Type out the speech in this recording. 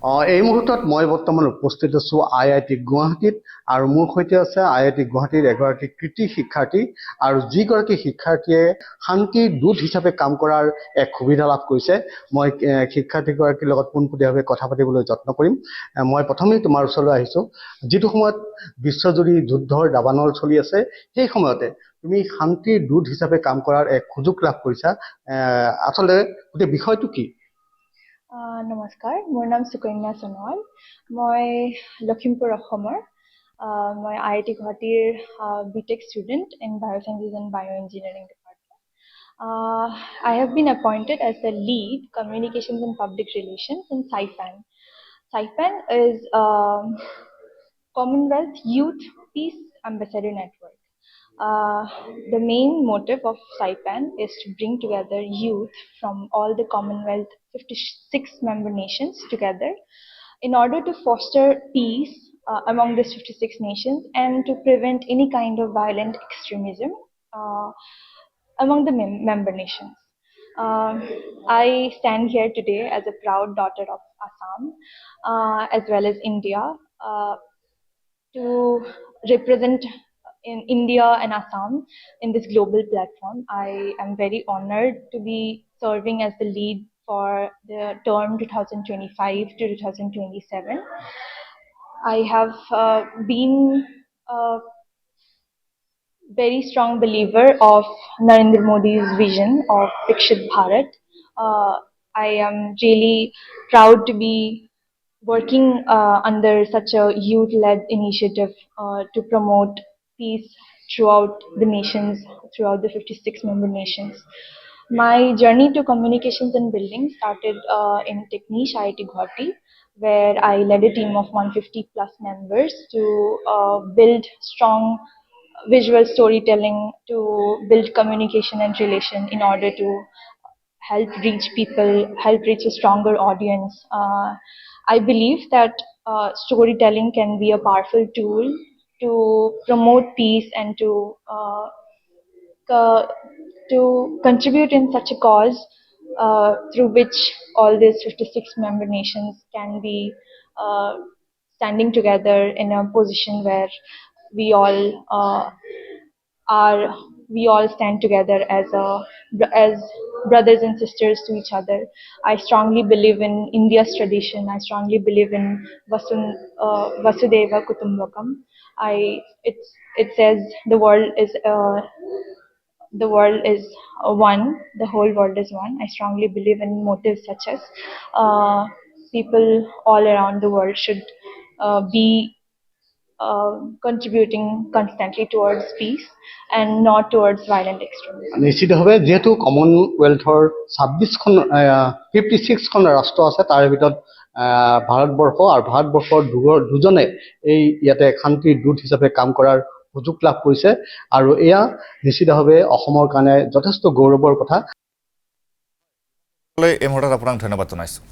এই মুহূৰ্তত মই বৰ্তমান উপস্থিত আছোঁ IIT গুৱাহাটীত আৰু মোৰ সৈতে আছে IIT গুৱাহাটীৰ এগৰাকী কৃতি শিক্ষাৰ্থী আৰু যিগৰাকী শিক্ষাৰ্থীয়ে শান্তিৰ দূত হিচাপে কাম কৰাৰ এক সুবিধা লাভ কৰিছে। মই শিক্ষাৰ্থীগৰাকীৰ লগত পোনপটীয়াভাৱে কথা পাতিবলৈ যত্ন কৰিম। মই প্ৰথমেই তোমাৰ ওচৰলৈ আহিছোঁ। যিটো সময়ত বিশ্বজুৰি যুদ্ধৰ দাবানল চলি আছে, সেই সময়তে তুমি শান্তিৰ দূত হিচাপে কাম কৰাৰ এক সুযোগ লাভ কৰিছা। আচলতে গোটেই বিষয়টো কি? নমস্কাৰ, মোৰ নাম সুকন্যা সোণোৱাল। মই লখিমপুৰ অসমৰ। মই IIT গুৱাহাটীৰ BTech student in Biosciences and Bioengineering department. I have been appointed as the lead Communications and Public Relations in Saipan. Saipan is Commonwealth Youth Peace Ambassador Network. The main motive of Saipan is to bring together youth from all the Commonwealth 56 member nations together in order to foster peace among these 56 nations and to prevent any kind of violent extremism among the member nations. I stand here today as a proud daughter of Assam as well as India to represent in India and Assam in this global platform. I am very honored to be serving as the lead for the term 2025 to 2027. I have been a very strong believer of Narendra Modi's vision of Vikshit Bharat. I am really proud to be working under such a youth-led initiative to promote peace throughout the nations, throughout the 56 member nations. My journey to communications and building started in Techniche IIT Guwahati, where I led a team of 150 plus members to build strong visual storytelling, to build communication and relation in order to help reach people, help reach a stronger audience. I believe that storytelling can be a powerful tool to promote peace and to contribute in such a cause through which all these 56 member nations can be standing together in a position where we all we all stand together as brothers and sisters to each other. I strongly believe in India's tradition. I strongly believe in Vasudeva Kutumbakam. It says the world is one. The whole world is one. I strongly believe in motives such as people all around the world should be contributing constantly towards peace and not towards violent extremism. নিশ্চিতভাৱে যেহেতু কমনৱেলথৰ 56খন ৰাষ্ট্ৰ আছে, তাৰ ভিতৰত ভাৰতবৰ্ষ আৰু ভাৰতবৰ্ষৰ দুজনে এই ইয়াতে শান্তিৰ দূত হিচাপে কাম কৰাৰ সুযোগ লাভ কৰিছে আৰু এয়া নিশ্চিতভাৱে অসমৰ কাৰণে যথেষ্ট গৌৰৱৰ কথা। এই মুহূৰ্তত আপোনাক ধন্যবাদ জনাইছোঁ।